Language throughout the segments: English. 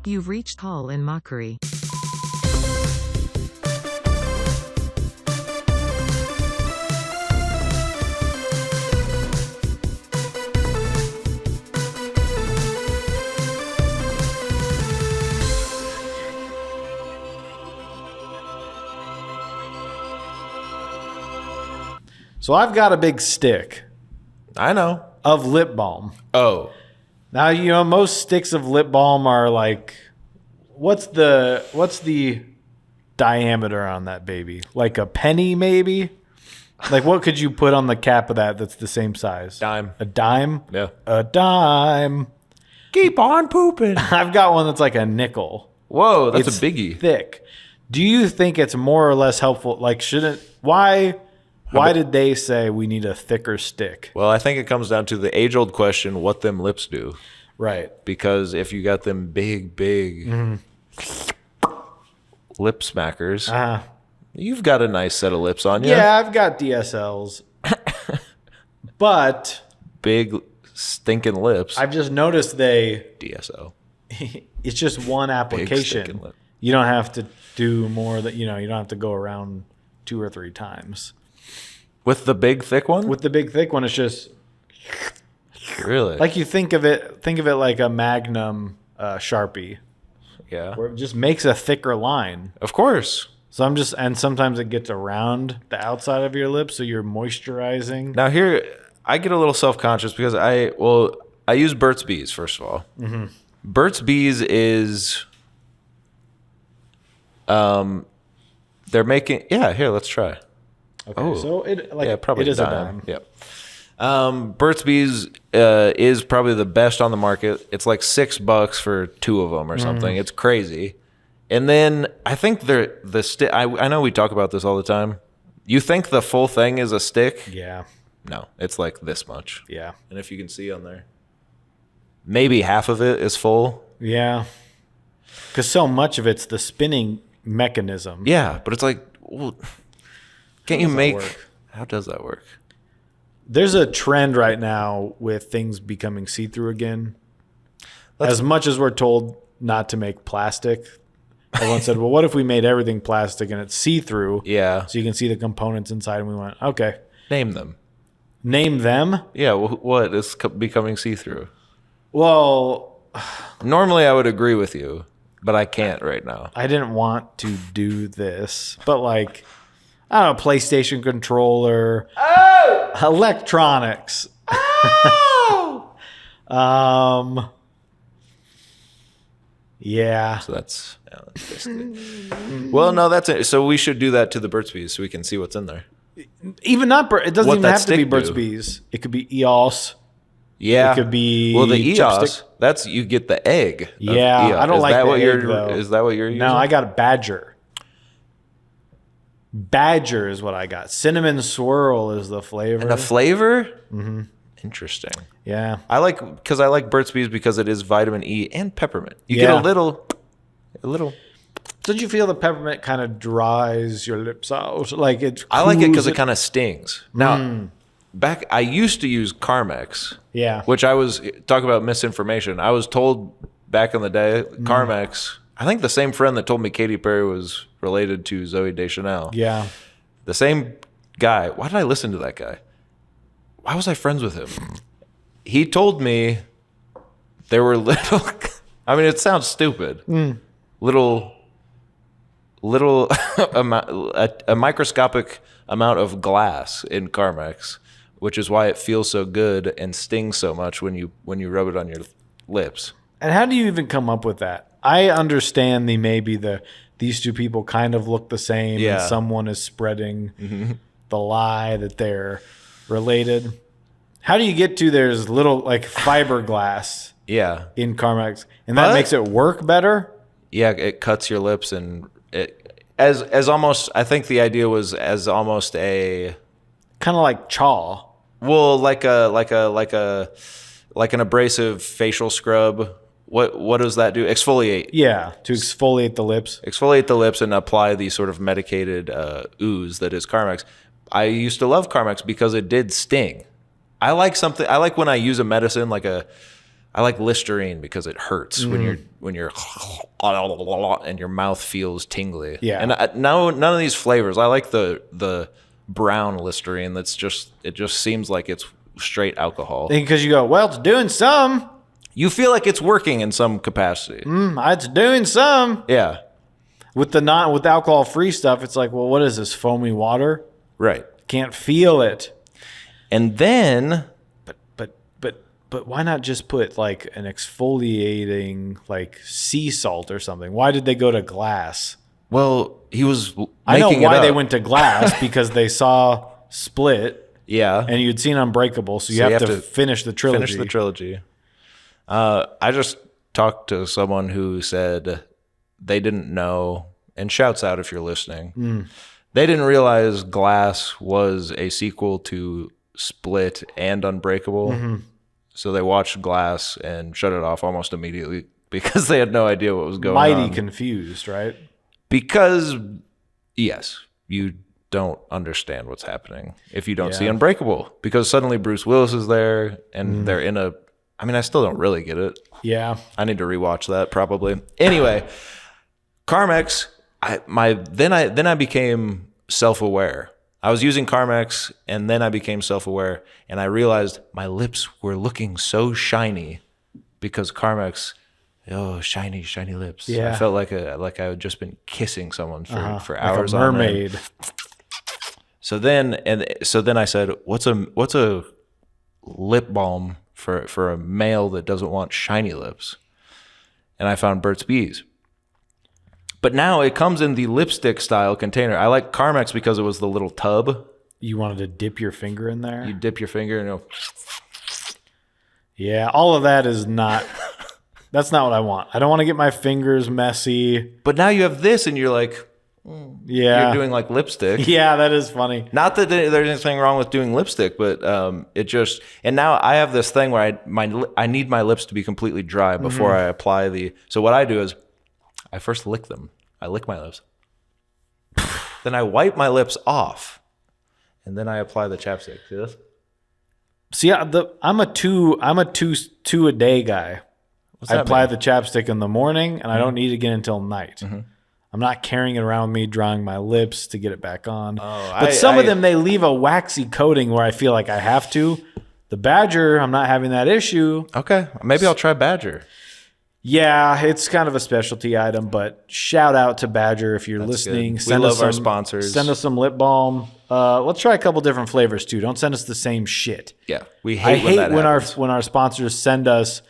You've reached call in Mockery. So I've got a big stick I know. of lip balm. Oh. Now, you know, most sticks of lip balm are like, what's the diameter on that baby? Like a penny, maybe? Like, what could you put on the cap of that's the same size? Dime. A dime? Yeah. A dime. Keep on pooping. I've got one that's like a nickel. Whoa, that's It's a biggie. thick. Do you think it's more or less helpful? Like, why did they say we need a thicker stick? Well, I think it comes down to the age-old question, what them lips do. Right. Because if you got them big lip smackers, you've got a nice set of lips on you. Yeah, I've got DSLs. But Big stinking lips. I've just noticed DSO. it's just one Big application. stinking lip. You don't have to do more you don't have to go around 2 or 3 times. With the big thick one? With the big thick one, it's just Really? like you think of it like a Magnum Sharpie, yeah. where it just makes a thicker line. Of course. So and sometimes it gets around the outside of your lips, so you're moisturizing. Now here, I get a little self-conscious because I use Burt's Bees, first of all. Mm-hmm. Burt's Bees is, they're making, here, let's try. Okay, so Probably it is a dime. Yep. Burt's Bees is probably the best on the market. It's like $6 for 2 of them or something. It's crazy. And then I think the stick. I know we talk about this all the time. You think the full thing is a stick? Yeah. No, it's like this much. Yeah. And if you can see on there, maybe half of it is full. Yeah. Because so much of it's the spinning mechanism. Yeah, but it's like, well, can't you make? work? How does that work? There's a trend right now with things becoming see-through again. As much as we're told not to make plastic, everyone said, well, what if we made everything plastic and it's see-through? Yeah. So you can see the components inside. And we went, okay. Name them. Name them? Yeah, what is becoming see-through? Well, Normally I would agree with you, but I can't right now. I didn't want to do this. But like, I don't know, PlayStation controller. Oh! Electronics. Oh! Yeah. So that's basically. Well, no, that's it. So we should do that to the Burt's Bees so we can see what's in there. Even not it doesn't What even that have to be stick Burt's do. Bees. It could be EOS. Yeah, It could be well the EOS. chapstick. That's you get the egg. of Yeah, EOS. I don't Is like that the what egg, you're, though. Is that what you're using? No, I got a Badger. Badger is what I got. Cinnamon swirl is the flavor. And the flavor. Mm-hmm. Interesting. Yeah. I like Burt's Bees because it is vitamin E and peppermint. You get Yeah. a little. Did you feel the peppermint kind of dries your lips out? Like it. I like it because cools it kind of stings. Now, I used to use Carmex. Yeah. Which talk about misinformation. I was told back in the day, Carmex. I think the same friend that told me Katy Perry was related to Zooey Deschanel. Yeah. The same guy. Why did I listen to that guy? Why was I friends with him? He told me there were little. I mean, it sounds stupid. Little amount, a microscopic amount of glass in Carmex, which is why it feels so good and stings so much when you rub it on your lips. And how do you even come up with that? I understand these two people kind of look the same, Yeah. and someone is spreading the lie that they're related. How do you get to there's little like fiberglass Yeah. in Carmex, and that But- makes it work better? Yeah, it cuts your lips and it as almost. I think the idea was as almost a Kind of like chaw. well, like an abrasive facial scrub. What does that do? Exfoliate. Yeah, to exfoliate the lips. Exfoliate the lips and apply the sort of medicated ooze that is Carmex. I used to love Carmex because it did sting. I like when I use a medicine I I like Listerine because it hurts when you're and your mouth feels tingly. Yeah. And none of these flavors. I like the brown Listerine. It just seems like it's straight alcohol. Because you go, well, it's doing some. You feel like it's working in some capacity. It's doing some. Yeah. With alcohol free stuff, it's like, well, what is this, foamy water? Right. Can't feel it. And then But why not just put like an exfoliating like sea salt or something? Why did they go to glass? well, he was I know making it why they up. went to glass because they saw Split Yeah. and you'd seen Unbreakable, so you have to finish the trilogy. Finish the trilogy. I just talked to someone who said they didn't know, and shouts out if you're listening. They didn't realize Glass was a sequel to Split and Unbreakable. So they watched Glass and shut it off almost immediately because they had no idea what was going on. Mighty confused, right? Because, yes, you don't understand what's happening if you don't see Unbreakable. Because suddenly Bruce Willis is there, and they're in a... I mean, I still don't really get it. Yeah. I need to rewatch that probably. Anyway, Carmex, then I became self-aware. I was using Carmex, and then I became self-aware, and I realized my lips were looking so shiny because Carmex... Oh, shiny lips. Yeah. I felt like I had just been kissing someone for Like hours a on end. mermaid. So then I said, what's a lip balm for a male that doesn't want shiny lips? And I found Burt's Bees. But now it comes in the lipstick style container. I like Carmex because it was the little tub. You wanted to dip your finger in there? You dip your finger and go, Yeah, all of that is not... That's not what I want. I don't want to get my fingers messy. but now you have this and you're like, Yeah. you're doing like lipstick. Yeah, that is funny. Not that there's anything wrong with doing lipstick, but it just... And now I have this thing where I need my lips to be completely dry before I apply the... So what I do is I first lick them. I lick my lips. Then I wipe my lips off. And then I apply the chapstick. See this? See, I'm a two a day guy. What's I that apply mean? the chapstick in the morning, and I don't need it again until night. I'm not carrying it around with me, drying my lips to get it back on. But some of them, they leave a waxy coating where I feel like I have to. The Badger, I'm not having that issue. Okay. Maybe I'll try Badger. Yeah, it's kind of a specialty item, but shout out to Badger if you're listening. good. We love our sponsors. Send us some lip balm. Let's try a couple different flavors too. Don't send us the same shit. Yeah. We I hate hate when that happens. when our sponsors send us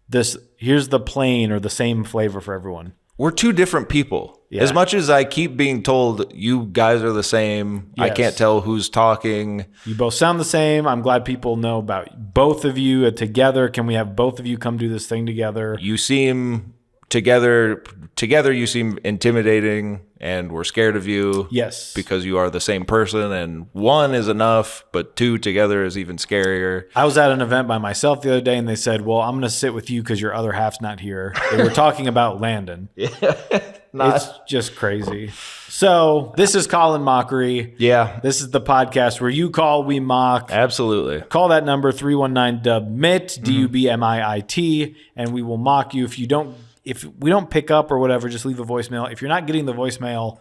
this. Here's the plain or the same flavor for everyone. We're two different people. Yeah. As much as I keep being told you guys are the same, I Yes. can't tell who's talking. You both sound the same. I'm glad people know about both of you together. Can we have both of you come do this thing together? You seem together you seem intimidating, and we're scared of you. Yes. Because you are the same person, and one is enough, but two together is even scarier. I was at an event by myself the other day, and they said, well, I'm going to sit with you because your other half's not here. They were talking about Landon. It's just crazy. So this is Colin Mockery. Yeah, This is the podcast where you call, we mock. absolutely. Call that number 319-DUB-MIT, DUBMIIT, and we will mock you. If we don't pick up or whatever, just leave a voicemail. If you're not getting the voicemail,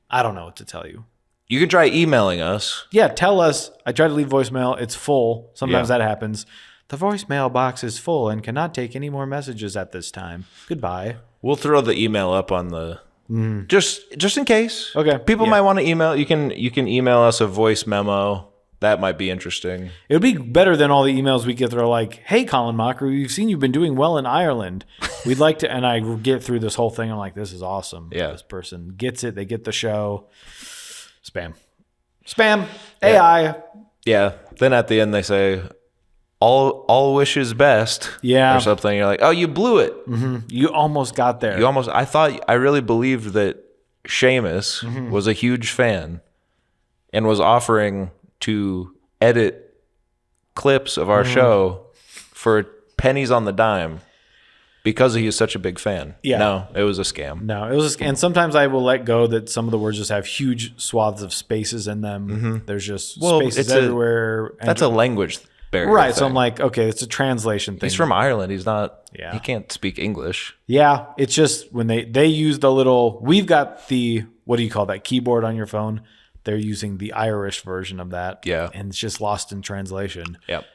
I don't know what to tell you. You can try emailing us. Yeah, tell us. I tried to leave voicemail. It's full. Sometimes Yeah. that happens. The voicemail box is full and cannot take any more messages at this time. Goodbye. We'll throw the email up on the just in case. Okay, People yeah. might want to email. You can email us a voice memo. That might be interesting. It would be better than all the emails we get that are like, hey, Colin Mockery, we've seen you've been doing well in Ireland. We'd like to, and I get through this whole thing. I'm like, this is awesome. Yeah. This person gets it. They get the show. Spam. AI. Yeah. Then at the end they say, all wishes best. Yeah. Or something. You're like, oh, you blew it. You almost got there. I really believed that Seamus was a huge fan and was offering to edit clips of our show for pennies on the dime because he is such a big fan. Yeah. No, it was a scam. No, it was, and sometimes I will let go that some of the words just have huge swaths of spaces in them. There's just spaces everywhere. And That's a language. barrier. Right. So thing. I'm like, okay, it's a translation thing. He's from Ireland. He's not. Yeah. He can't speak English. Yeah, it's just when they use the little. We've got the what do you call that keyboard on your phone? They're using the Irish version of that. Yeah. And it's just lost in translation. Yep.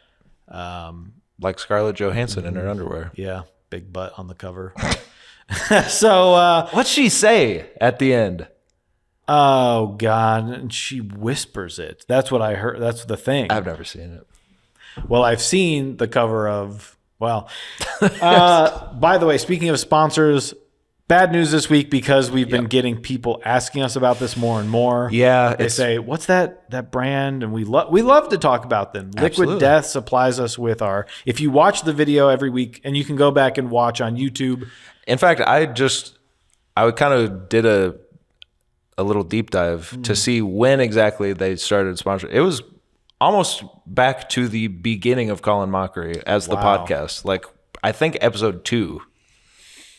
Like Scarlett Johansson in her underwear. Yeah, big butt on the cover. So What'd she say at the end? oh God, and she whispers it. That's what I heard. That's the thing. I've never seen it. Well, I've seen the cover of. Well, by the way, speaking of sponsors, bad news this week because we've been getting people asking us about this more and more. Yeah, they say, "What's that brand?" And we love to talk about them. Liquid Death supplies us with our. If you watch the video every week, and you can go back and watch on YouTube. In fact, I kind of did a little deep dive to see when exactly they started sponsoring. It was almost back to the beginning of Colin Mockery as the podcast. Like, I think episode 2.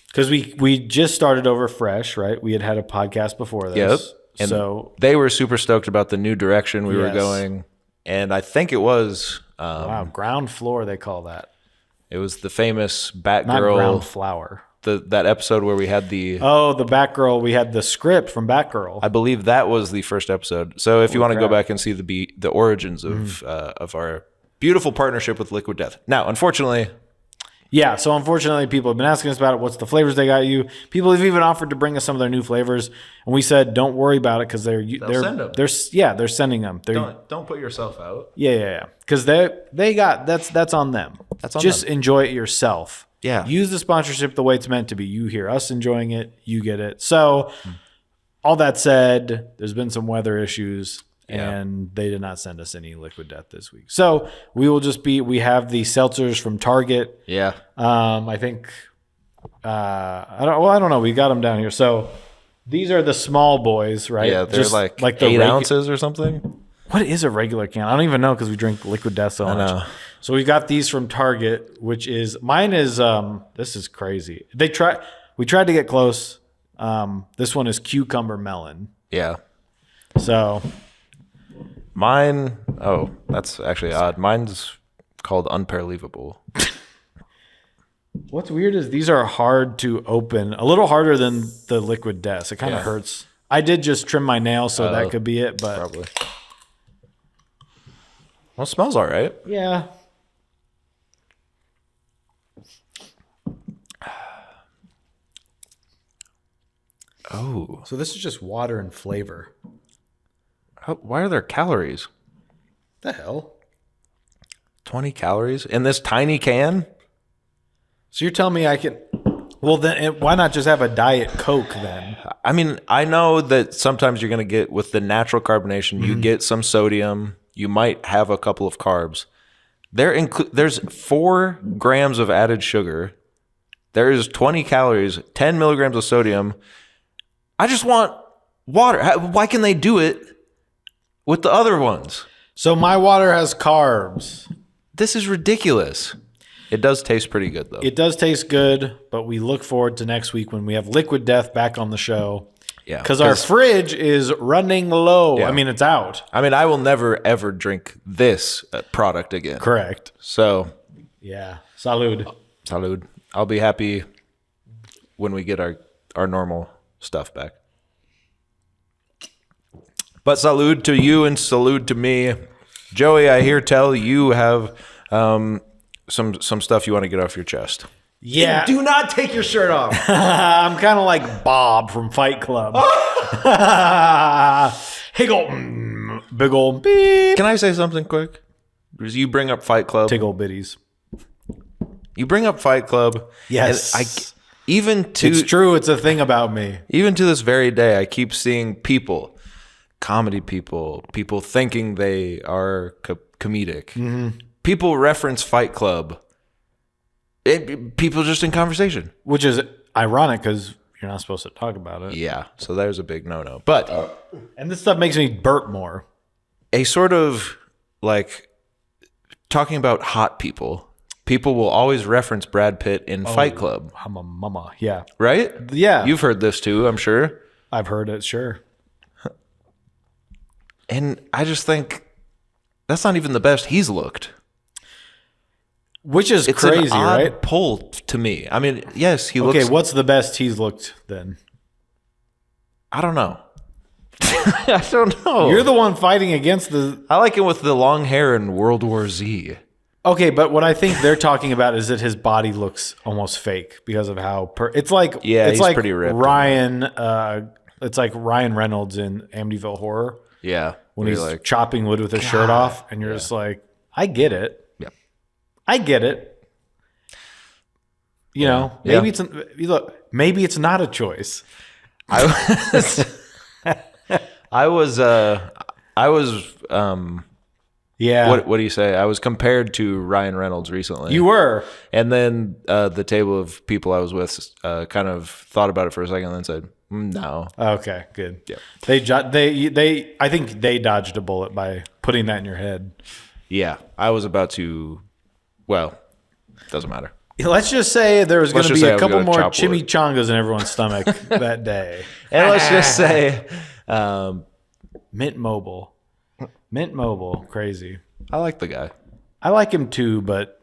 Because we just started over fresh, right? We had a podcast before this. Yep. And so they were super stoked about the new direction we were going. And I think it was... wow, ground floor, they call that. It was the famous Not Batgirl... ground flower. That episode where we had the... Oh, the Batgirl. We had the script from Batgirl. I believe that was the first episode. So if you want to go back and see the origins of our beautiful partnership with Liquid Death. Now, unfortunately... Yeah, so unfortunately, people have been asking us about it. What's the flavors they got you? People have even offered to bring us some of their new flavors, and we said, "Don't worry about it because they're send them. They're sending them. Don't put yourself out. Yeah. Because they got that's on them. That's on Just them. enjoy it yourself. Yeah. Use the sponsorship the way it's meant to be. You hear us enjoying it, you get it. So, all that said, there's been some weather issues. And they did not send us any Liquid Death this week. So we have the seltzers from Target. Yeah. I think, I don't know. We got them down here. So these are the small boys, right? Yeah, they're Just like the 8 ounces or something. What is a regular can? I don't even know because we drink Liquid Death so much. know. So we got these from Target, which is, mine is, this is crazy. We tried to get close. This one is cucumber melon. Yeah. So... Mine, that's actually odd. Mine's called Unparleavable. What's weird is these are hard to open, a little harder than the Liquid Death. It kind of hurts. I did just trim my nails, so that could be it. But probably. Well, it smells all right. Yeah. Oh. So this is just water and flavor. Why are there calories? The hell? 20 calories in this tiny can? So you're telling me I can... Well, then why not just have a Diet Coke then? I mean, I know that sometimes you're going to get, with the natural carbonation, you get some sodium. You might have a couple of carbs. There's 4 grams of added sugar. There is 20 calories, 10 milligrams of sodium. I just want water. Why can they do it with the other ones? So my water has carbs. This is ridiculous. It does taste pretty good, though. It does taste good, but we look forward to next week when we have Liquid Death back on the show. Yeah. Because our fridge is running low. Yeah. I mean, it's out. I mean, I will never, ever drink this product again. Correct. So, Yeah. Salud. salud. I'll be happy when we get our normal stuff back. But salud to you and salud to me. Joey, I hear tell you have some stuff you want to get off your chest. Yeah. Do not take your shirt off. I'm kind of like Bob from Fight Club. Big ol' beep. Can I say something quick? Because you bring up Fight Club. Tickle bitties. You bring up Fight Club. Yes. And It's true. It's a thing about me. even to this very day, I keep seeing comedy people thinking they are comedic. Mm-hmm. People reference Fight Club. People just in conversation. Which is ironic because you're not supposed to talk about it. Yeah, so there's a big no-no. But And this stuff makes me burp more. a sort of like talking about hot people. People will always reference Brad Pitt in Fight Club, I'm a mama. Yeah. right? Yeah. You've heard this too, I'm sure. I've heard it. Sure. And I just think that's not even the best he's looked. Which is It's crazy, an odd right? pull to me. I mean, yes, he looks. Okay, what's the best he's looked then? I don't know. I don't know. You're the one fighting against the. I like him with the long hair in World War Z. Okay, but what I think they're talking about is that his body looks almost fake because of how it's like. Yeah, it's he's like pretty ripped. Ryan. It's like Ryan Reynolds in Amityville Horror Yeah, when where he's you're like, chopping wood with his shirt off, and you're just like, I get it. Yep. I get it. You know, Yeah. maybe it's not a choice. I was. Yeah. What do you say? I was compared to Ryan Reynolds recently. You were. And then the table of people I was with kind of thought about it for a second and then said, no. Okay, good. Yeah. They I think they dodged a bullet by putting that in your head. Yeah, I was about to. Well, doesn't matter. Let's just say there was going to Let's be just say a I was couple gonna more chop wood. chimichangas in everyone's stomach that day. And let's just say, Mint Mobile. Mint Mobile. Crazy. I like the guy. I like him too, but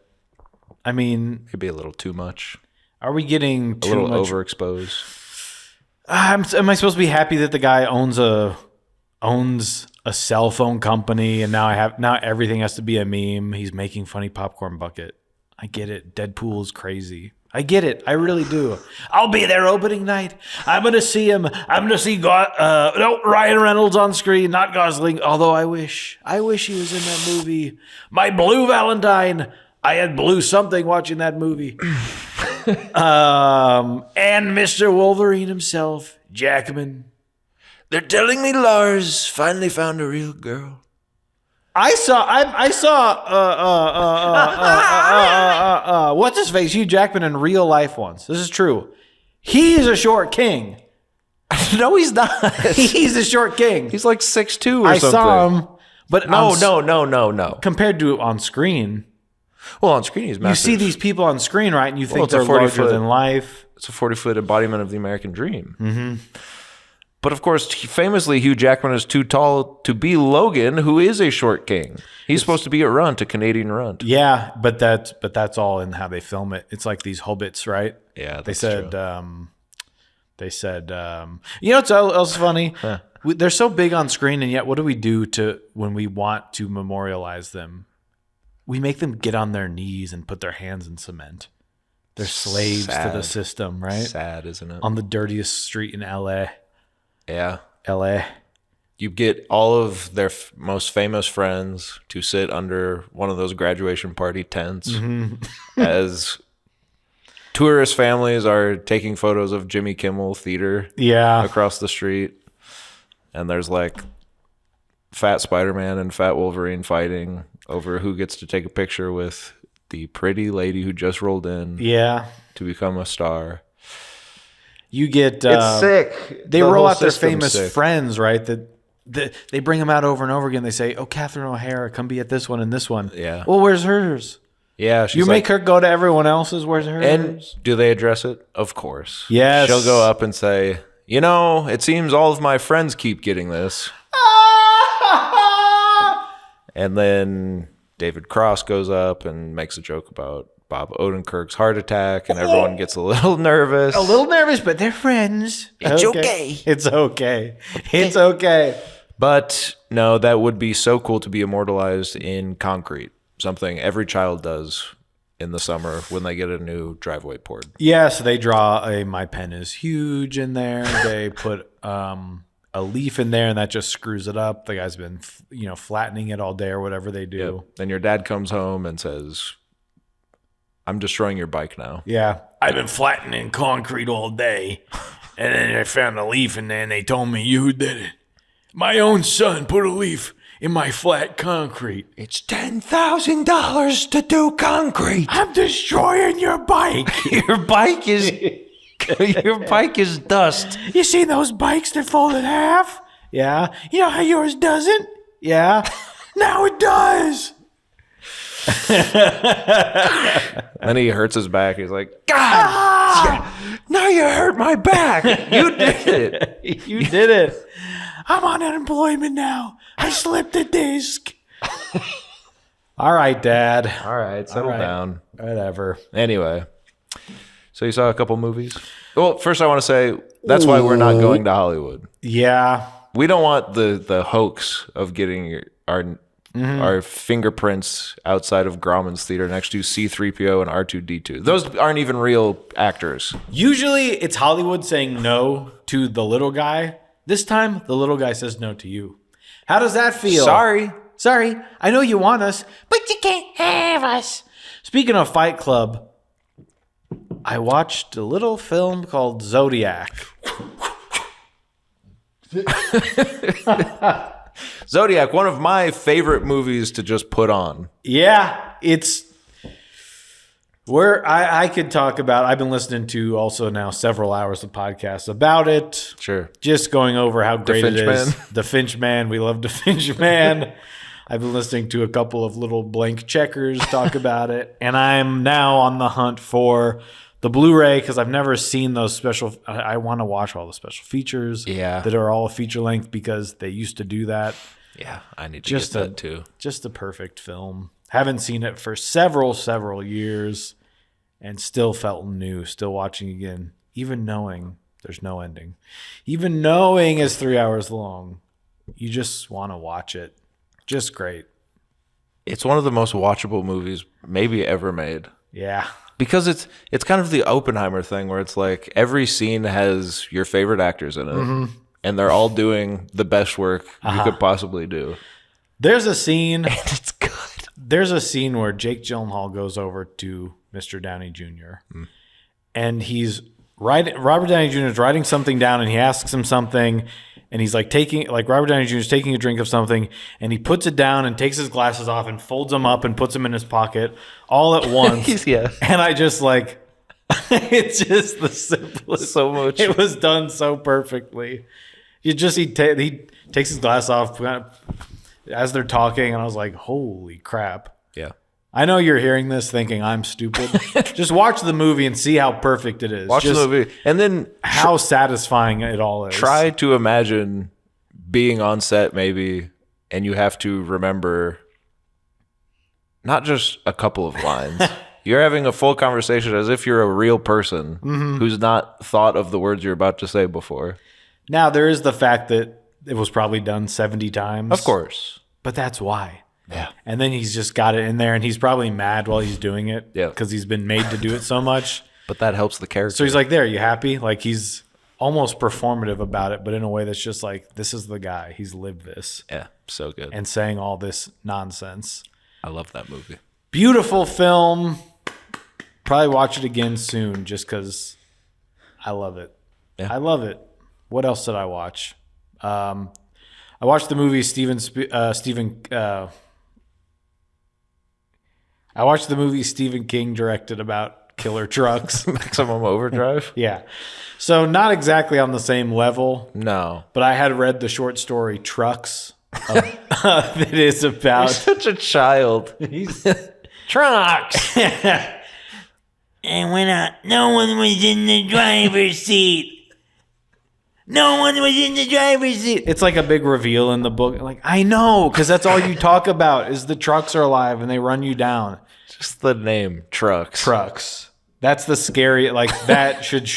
I mean, Could be a little too much. are we getting A too little much? overexposed. Am I supposed to be happy that the guy owns a cell phone company and now everything has to be a meme? He's making funny popcorn bucket. I get it. Deadpool's crazy. I get it. I really do. I'll be there opening night. I'm gonna see him. I'm gonna see Ryan Reynolds on screen, not Gosling. Although I wish he was in that movie. My Blue Valentine. I had blue something watching that movie. And Mr. Wolverine himself, Jackman. They're telling me Lars finally found a real girl. I saw what's his face, Hugh Jackman in real life once. This is true. He's a short king. No, he's not. He's a short king. He's like 6'2" or I something. saw him, but No. compared to on screen, Well, on screen he's massive. you see these people on screen, right? And you think it's a they're 40 larger foot. than life. It's a 40-foot embodiment of the American dream. Mm-hmm. But of course, famously, Hugh Jackman is too tall to be Logan, who is a short king. He's supposed to be a runt, a Canadian runt. Yeah, but that's all in how they film it. It's like these hobbits, right? Yeah, They that's said, true. you know what's else funny? They're so big on screen, and yet what do we do when we want to memorialize them? We make them get on their knees and put their hands in cement. They're slaves to the system, right? Sad, isn't it? On the dirtiest street in LA. Yeah. LA. You get all of their most famous friends to sit under one of those graduation party tents as tourist families are taking photos of Jimmy Kimmel Theater across the street. And there's like Fat Spider-Man and Fat Wolverine fighting over who gets to take a picture with the pretty lady who just rolled in to become a star. You get It's sick. They The roll whole out their system's famous sick. friends, right? They bring them out over and over again. They say, "Oh, Catherine O'Hara, come be at this one and this one." Yeah. Well, where's hers? Yeah, she's You like, make her go to everyone else's. Where's hers? And do they address it? Of course. Yes. She'll go up and say, you know, it seems all of my friends keep getting this. And then David Cross goes up and makes a joke about Bob Odenkirk's heart attack, and everyone gets a little nervous. a little nervous, but they're friends. It's okay. It's okay. It's okay. But no, that would be so cool to be immortalized in concrete. Something every child does in the summer when they get a new driveway poured. Yeah, so they draw a "My pen is huge" in there. They put a leaf in there, and that just screws it up. The guy's been, flattening it all day or whatever they do. Yep. Then your dad comes home and says, I'm destroying your bike now. Yeah. I've been flattening concrete all day, and then I found a leaf in there, and they told me, "You did it. My own son put a leaf in my flat concrete. It's $10,000 to do concrete. I'm destroying your bike." Your bike is dust. You see those bikes that fold in half? Yeah. You know how yours doesn't? Yeah. Now it does. Then he hurts his back. He's like, God, now you hurt my back. You did it. You did it. I'm on unemployment now. I slipped a disc. All right, Dad. All right, settle right. down. Whatever. Anyway, so you saw a couple movies? Well, first I want to say that's why we're not going to Hollywood. Yeah. We don't want the hoax of getting our fingerprints outside of Grauman's theater next to C-3PO and R2-D2. Those aren't even real actors. Usually it's Hollywood saying no to the little guy. This time, the little guy says no to you. How does that feel? Sorry. I know you want us, but you can't have us. Speaking of Fight Club, I watched a little film called Zodiac. Zodiac, one of my favorite movies to just put on. Yeah, it's where I could talk about. I've been listening to also now several hours of podcasts about it. Sure. Just going over how great it is. Finch Man. The Finch Man. We love the Finch Man. I've been listening to a couple of little blank checkers talk about it. And I'm now on the hunt for the Blu-ray because I've never seen those special. I want to watch all the special features that are all feature length because they used to do that. Yeah, I need to get that too. Just a perfect film. Haven't seen it for several years and still felt new. Still watching again, even knowing there's no ending. Even knowing it's 3 hours long. You just want to watch it. Just great. It's one of the most watchable movies maybe ever made. Yeah. Because it's kind of the Oppenheimer thing where it's like every scene has your favorite actors in it. And they're all doing the best work you could possibly do. There's a scene. And it's good. There's a scene where Jake Gyllenhaal goes over to Mr. Downey Jr. And he's Robert Downey Jr. is writing something down and he asks him something. And he's like Robert Downey Jr. is taking a drink of something and he puts it down and takes his glasses off and folds them up and puts them in his pocket all at once. Yeah. And I just it's just the simplest. So much. It was done so perfectly. He takes his glass off as they're talking and I was like, holy crap. Yeah. I know you're hearing this thinking I'm stupid. Just watch the movie and see how perfect it is. Watch the movie. And then how satisfying it all is. Try to imagine being on set maybe and you have to remember not just a couple of lines. You're having a full conversation as if you're a real person who's not thought of the words you're about to say before. Now, there is the fact that it was probably done 70 times. Of course. But that's why. Yeah. And then he's just got it in there and he's probably mad while he's doing it. Yeah. Because he's been made to do it so much. But that helps the character. So he's like, there, you happy? Like he's almost performative about it, but in a way that's just like, this is the guy. He's lived this. Yeah, so good. And saying all this nonsense. I love that movie. Beautiful film. Probably watch it again soon just because I love it. Yeah. I love it. What else did I watch? I watched the movie I watched the movie Stephen King directed about killer trucks. Maximum Overdrive? Yeah. So not exactly on the same level. No. But I had read the short story Trucks that is about... You're such a child. Trucks! And when no one was in the driver's seat. No one was in the driver's seat. It's like a big reveal in the book. Like, I know, because that's all you talk about is the trucks are alive and they run you down. Just the name, Trucks. Trucks. That's the scary, like, that should...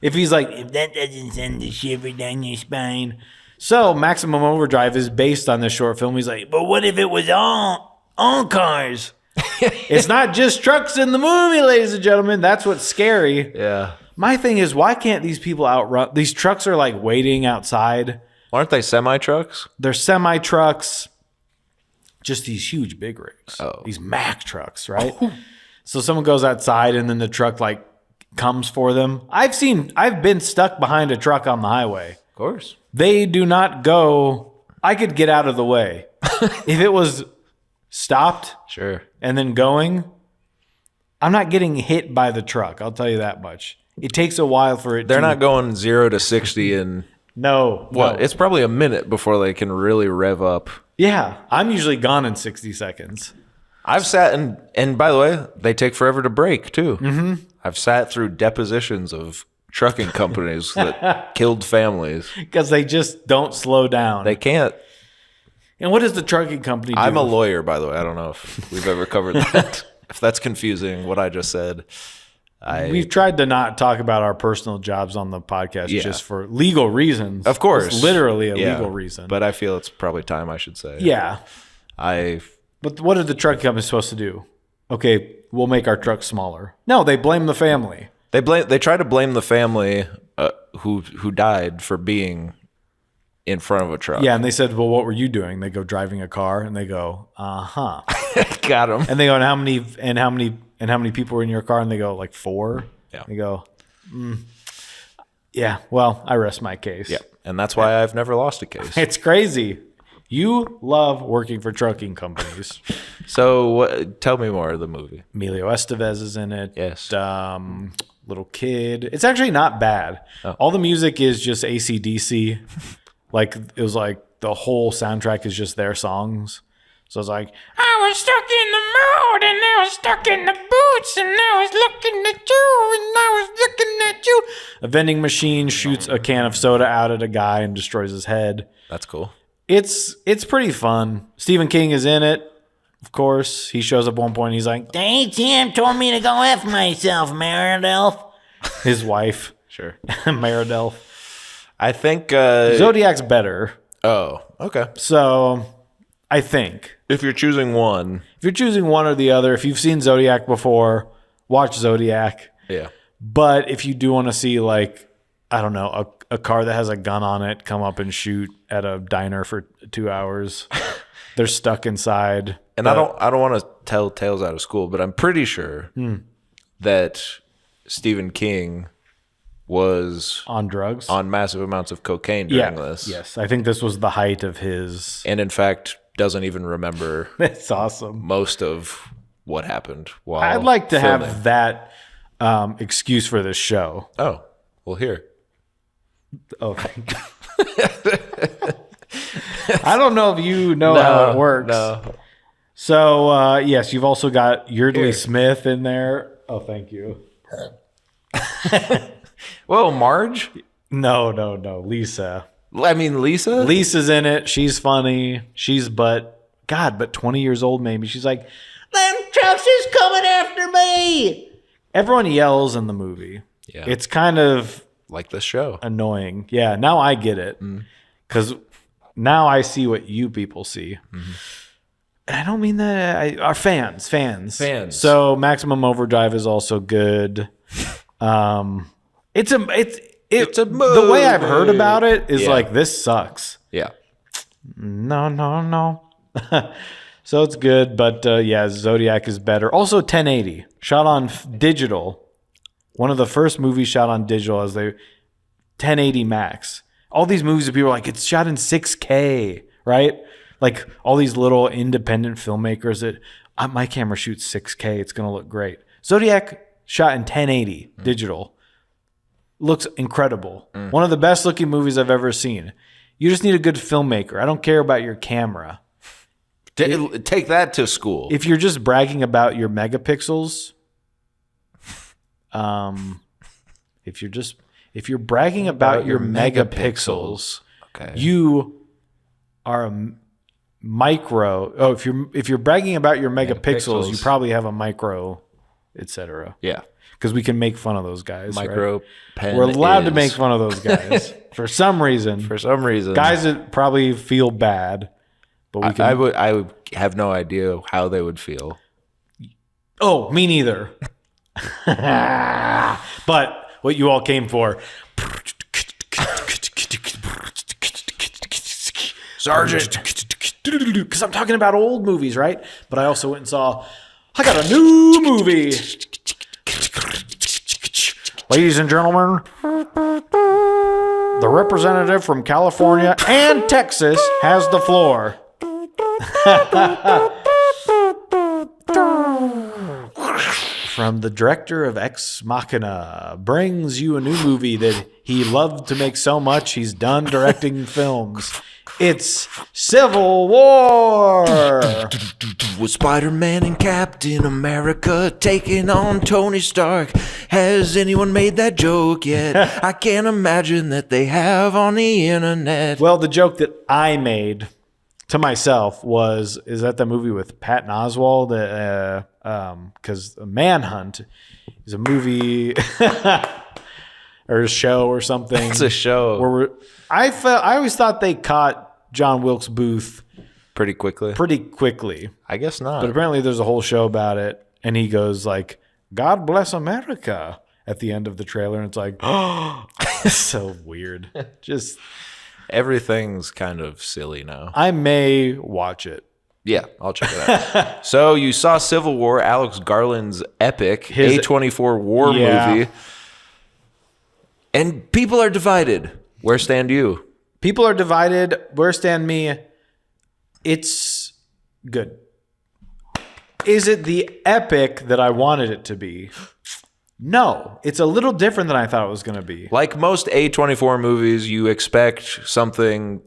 if he's like, If that doesn't send a shiver down your spine. So, Maximum Overdrive is based on this short film. He's like, But what if it was all cars? it's not just trucks in the movie, ladies and gentlemen. That's what's scary. Yeah. My thing is, why can't these people outrun? These trucks are like waiting outside. Aren't they semi-trucks? They're semi-trucks. Just these huge big rigs. Oh. These Mack trucks, right? So someone goes outside and then the truck like comes for them. I've been stuck behind a truck on the highway. Of course. They do not go. I could get out of the way. If it was stopped Sure. and then going, I'm not getting hit by the truck. I'll tell you that much. It takes a while for it. They're not going 0 to 60 in No. what? No. It's probably a minute before they can really rev up. Yeah. I'm usually gone in 60 seconds. I've sat and by the way, they take forever to break too. Mm-hmm. I've sat through depositions of trucking companies that killed families. Because they just don't slow down. They can't. And what does the trucking company do? I'm a lawyer, by the way. I don't know if we've ever covered that. If that's confusing, what I just said. We've tried to not talk about our personal jobs on the podcast just for legal reasons. Of course. It's literally a legal reason. But I feel it's probably time I should say. Yeah. But what are the trucking companies supposed to do? Okay, we'll make our trucks smaller. No, they blame the family. They try to blame the family who died for being in front of a truck. Yeah, and they said, well, what were you doing? They go driving a car, and they go, uh-huh. Got him. And they go, and how many people were in your car? And they go, like 4. Yeah. They go, yeah, well, I rest my case. Yeah, and that's why I've never lost a case. It's crazy. You love working for trucking companies. So tell me more of the movie. Emilio Estevez is in it. Yes. Little kid. It's actually not bad. Oh. All the music is just AC/DC. Like, it was like the whole soundtrack is just their songs. So it's like, I was stuck in the mood, and I was stuck in the boots, and I was looking at you, and I was looking at you. A vending machine shoots a can of soda out at a guy and destroys his head. That's cool. It's pretty fun. Stephen King is in it, of course. He shows up at one point, and he's like, The ATM told me to go F myself, Meredith. his wife, Sure. Meredith. I think Zodiac's better. Oh, okay. So I think If you're choosing one, if you're choosing one or the other, if you've seen Zodiac before, watch Zodiac. yeah. But if you do want to see, like, I don't know, a car that has a gun on it come up and shoot at a diner for 2 hours, they're stuck inside. And I don't want to tell tales out of school, but I'm pretty sure that Stephen King was On drugs. on massive amounts of cocaine during this. Yes. I think this was the height of his. And in fact, doesn't even remember That's awesome. most of what happened while I'd like to filming. have that excuse for this show. Oh, well, here. Oh, thank you. I don't know if you know how it works. No. So, yes, you've also got Yeardley Here. Smith in there. Oh, thank you. Whoa, Marge? No, Lisa. I mean, Lisa? Lisa's in it. She's funny. She's but 20 years old maybe. She's like, them trucks is coming after me. Everyone yells in the movie. Yeah. It's kind of Like this show. annoying. Yeah, now I get it. Because now I see what you people see. I don't mean that. Our fans. So Maximum Overdrive is also good. It's a the way I've heard about it is like, this sucks. Yeah. No. So it's good, but yeah, Zodiac is better. Also 1080, shot on digital. One of the first movies shot on digital as 1080 max. All these movies that people are like, it's shot in 6K, right? Like all these little independent filmmakers that my camera shoots 6K, it's gonna look great. Zodiac shot in 1080 digital. Looks incredible. One of the best looking movies I've ever seen. You just need a good filmmaker. I don't care about your camera. Take that to school. If you're just bragging about your megapixels, if you're bragging about your megapixels, okay. you are a micro. Oh, if you're bragging about your megapixels, you probably have a micro, etc. Yeah. Because we can make fun of those guys. Micro right? pen. We're allowed to is- make fun of those guys for some reason. For some reason. Guys that probably feel bad, but we can. I would have no idea how they would feel. Oh, me neither. But what you all came for. Sergeant. Because I'm talking about old movies, right? But I also went and saw, I got a new movie. Ladies and gentlemen, the representative from California and Texas has the floor. From the director of Ex Machina, brings you a new movie that he loved to make so much he's done directing films. It's Civil War. With Spider-Man and Captain America taking on Tony Stark. Has anyone made that joke yet? I can't imagine that they have on the internet. Well, the joke that I made to myself is that the movie with Patton Oswalt? Because Manhunt is a movie or a show or something. It's a show. Where I always thought they caught John Wilkes Booth Pretty quickly. I guess not. But apparently there's a whole show about it, and he goes like, "God bless America" at the end of the trailer, and it's like, oh, it's so weird. Just Everything's kind of silly now. I may watch it. Yeah, I'll check it out. So you saw Civil War, Alex Garland's epic His- A24 war Yeah. movie. And people are divided. Where stand you? People are divided. Where stand me? It's good. Is it the epic that I wanted it to be? No, it's a little different than I thought it was going to be. Like most A24 movies, you expect something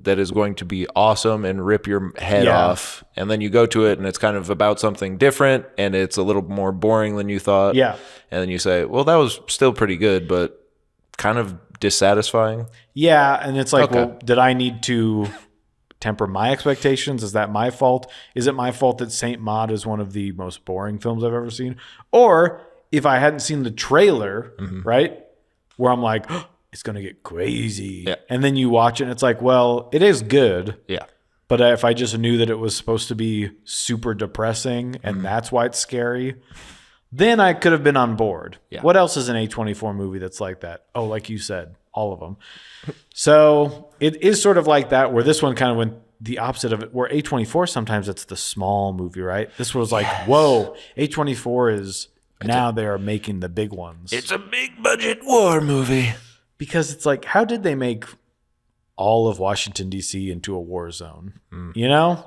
that is going to be awesome and rip your head Yeah. off. And then you go to it and it's kind of about something different and it's a little more boring than you thought. Yeah. And then you say, well, that was still pretty good, but kind of dissatisfying. Yeah, and it's like, Okay. well, did I need to temper my expectations? Is that my fault? Is it my fault that Saint Maud is one of the most boring films I've ever seen? Or if I hadn't seen the trailer, right, where I'm like, oh, it's going to get crazy. Yeah. And then you watch it and it's like, well, it is good. Yeah. But if I just knew that it was supposed to be super depressing and that's why it's scary, then I could have been on board. Yeah. What else is an A24 movie that's like that? Oh, like you said, all of them. So it is sort of like that, where this one kind of went the opposite of it, where A24, sometimes it's the small movie, right? This was like, whoa, A24 is now they are making the big ones. It's a big budget war movie. Because it's like, how did they make all of Washington, D.C. into a war zone? You know?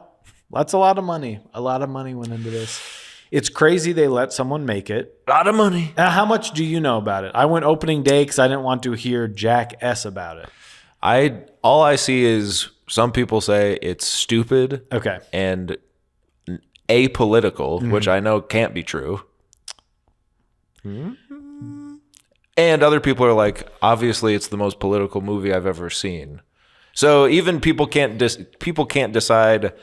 That's a lot of money. A lot of money went into this. It's crazy they let someone make it. A lot of money. How much do you know about it? I went opening day because I didn't want to hear Jack S. about it. All I see is some people say it's stupid Okay. and apolitical, which I know can't be true. And other people are like, obviously, it's the most political movie I've ever seen. So even people can't decide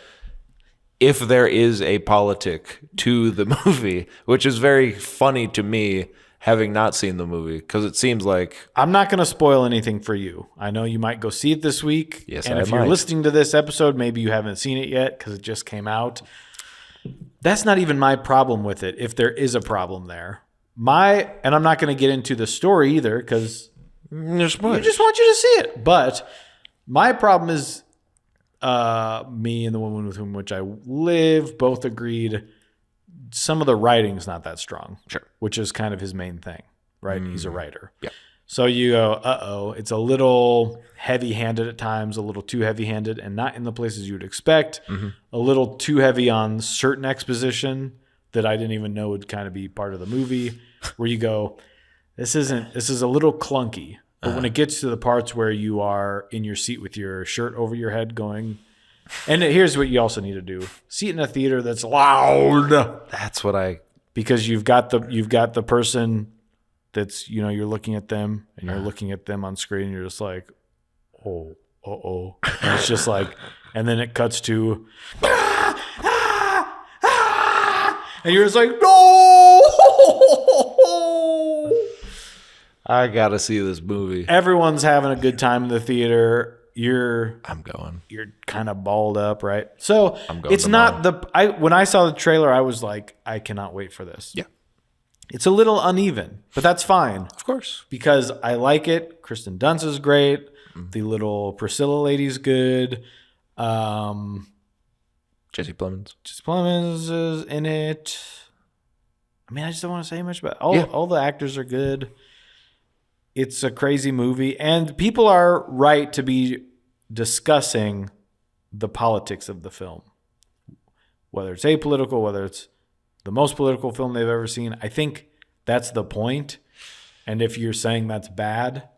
if there is a politic to the movie, which is very funny to me, having not seen the movie, because it seems like I'm not going to spoil anything for you. I know you might go see it this week. Yes, and I if you're might. listening to this episode, maybe you haven't seen it yet because it just came out. That's not even my problem with it, if there is a problem there. And I'm not going to get into the story either because I just want you to see it. But my problem is me and the woman with whom which I live both agreed some of the writing's not that strong. Sure. Which is kind of his main thing, right? He's a writer. Yeah. So you go, uh-oh, it's a little heavy-handed at times, a little too heavy-handed, and not in the places you would expect. A little too heavy on certain exposition that I didn't even know would kind of be part of the movie, where you go, this is a little clunky. But when it gets to the parts where you are in your seat with your shirt over your head going, and here's what you also need to do: seat in a theater that's loud. that's what Because you've got the person that's, you're looking at them and you're looking at them on screen and you're just like, oh, uh-oh. And it's just like, and then it cuts to, and you're just like, no! I gotta see this movie. Everyone's having a good time in the theater. I'm going. You're kind of balled up, right? So I'm going it's not when I saw the trailer, I was like, I cannot wait for this. Yeah. It's a little uneven, but that's fine. Of course. Because I like it. Kristen Dunst is great. The little Priscilla lady's good. Jesse Plemons. Jesse Plemons is in it. I mean, I just don't want to say much about it. All the actors are good. It's a crazy movie. And people are right to be discussing the politics of the film. Whether it's apolitical, whether it's the most political film they've ever seen. I think that's the point. And if you're saying that's bad,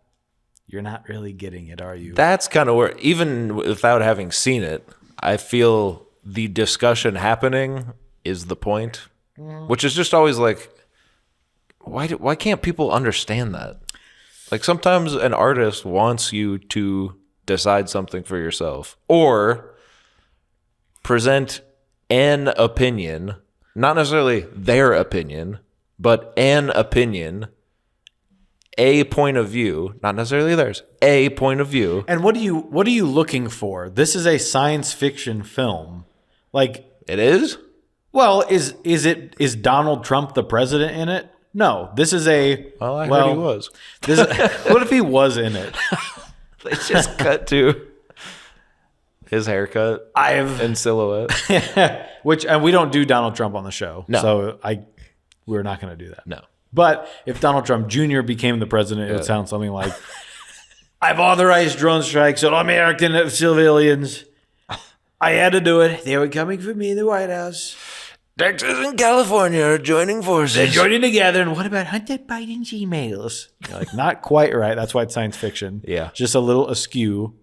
you're not really getting it, are you? That's kind of where, even without having seen it, I feel the discussion happening is the point, which is just always like, why can't people understand that? Like sometimes an artist wants you to decide something for yourself, or present an opinion, not necessarily their opinion, but an opinion, a point of view, not necessarily theirs, a point of view. And what are you looking for? This is a science fiction film. Like, It is? well, is Donald Trump the president in it? No. This is a Well, I heard he was. What if he was in it? They just cut to his haircut in silhouette. And we don't do Donald Trump on the show. No. So we're not going to do that. No. But if Donald Trump Jr. became the president, it would sound something like, I've authorized drone strikes on American civilians. I had to do it. They were coming for me in the White House. Texas and California are joining forces. They're joining together. And what about Hunter Biden's emails? You're like, not quite right. That's why it's science fiction. Yeah. Just a little askew,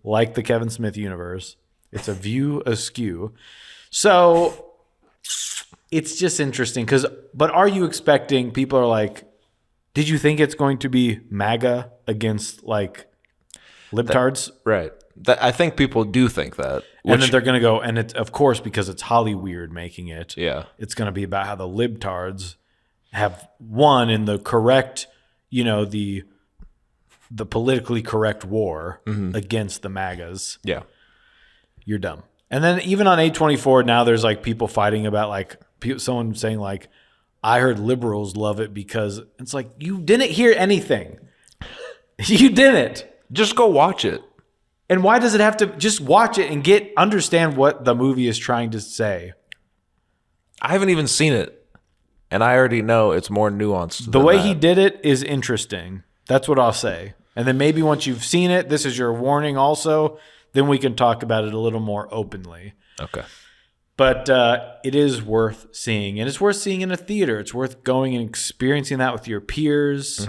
like the Kevin Smith universe. It's a view askew. So it's just interesting but are you expecting, people are like, did you think it's going to be MAGA against like libtards? Right. I think people do think that. And then they're going to go, and it's, of course, because it's Hollyweird making it. Yeah. It's going to be about how the libtards have won in the correct, the politically correct war against the MAGAs. Yeah. You're dumb. And then even on A24 now, there's like people fighting about like someone saying like, I heard liberals love it because it's like, you didn't hear anything. You didn't. Just go watch it. And why does it have to just watch it and understand what the movie is trying to say? I haven't even seen it, and I already know it's more nuanced. The way he did it is interesting. That's what I'll say. And then maybe once you've seen it, this is your warning also, then we can talk about it a little more openly. Okay. But it is worth seeing. And it's worth seeing in a theater. It's worth going and experiencing that with your peers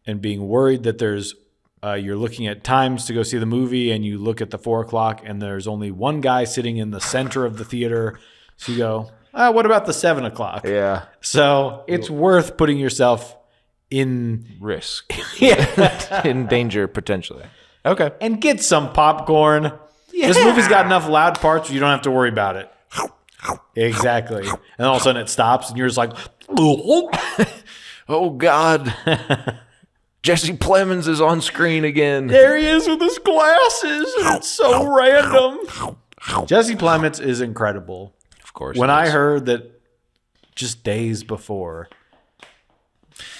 and being worried that there's you're looking at times to go see the movie and you look at the 4:00 and there's only one guy sitting in the center of the theater. So you go, what about the 7:00? Yeah. So it's worth putting yourself in Risk. yeah, In danger, potentially. Okay. and get some popcorn. This movie's got enough loud parts where you don't have to worry about it. Exactly. And all of a sudden it stops and you're just like, Oh, God. Jesse Plemons is on screen again. there he is with his glasses. And it's so random. Jesse Plemons is incredible. Of course. When it I is. heard that just days before,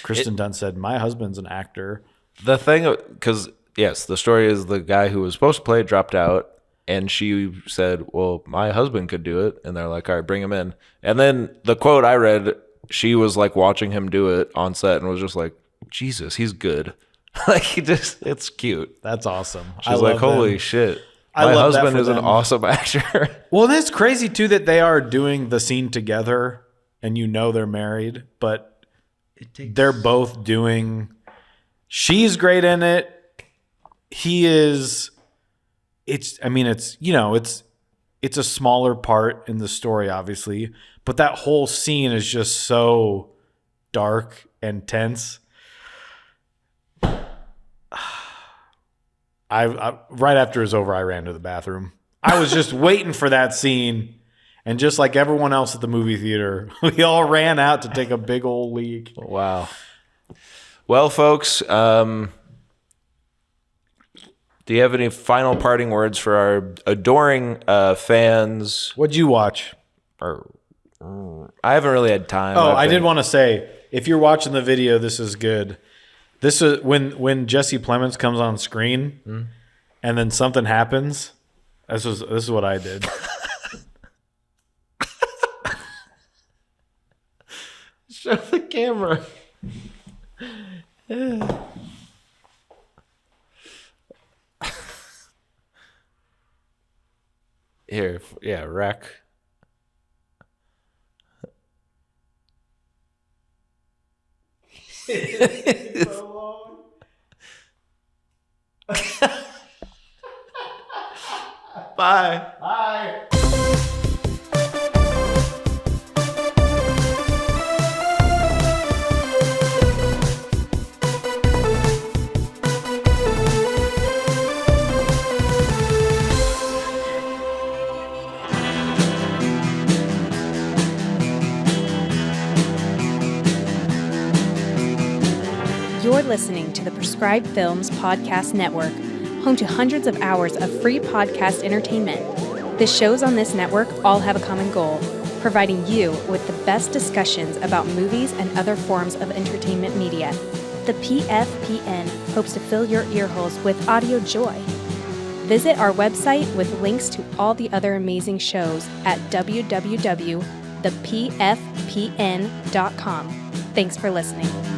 Kristen Dunst said, my husband's an actor. The thing, because, yes, the story is the guy who was supposed to play it dropped out. And she said, well, my husband could do it. And they're like, all right, bring him in. And then the quote I read, she was like watching him do it on set and was just like, Jesus, he's good. Like, it's cute. That's awesome. She's like, holy shit. I My love that husband for is an them. awesome actor. Well, and it's crazy, too, that they are doing the scene together and they're married, but they're both doing... She's great in it. He is... It's a smaller part in the story, obviously, but that whole scene is just so dark and tense. I right after it was over, I ran to the bathroom. I was just waiting for that scene, and just like everyone else at the movie theater, we all ran out to take a big old leak. Wow. Well, folks, do you have any final parting words for our adoring fans? What'd you watch? I haven't really had time. Oh, I did want to say, if you're watching the video, this is good. This is when Jesse Plemons comes on screen, and then something happens. This is what I did. Show the camera. Here, yeah, rack. Bye. Bye. You're listening to the Prescribed Films Podcast Network, home to hundreds of hours of free podcast entertainment. The shows on this network all have a common goal, providing you with the best discussions about movies and other forms of entertainment media. The PFPN hopes to fill your earholes with audio joy. Visit our website with links to all the other amazing shows at www.thepfpn.com. Thanks for listening.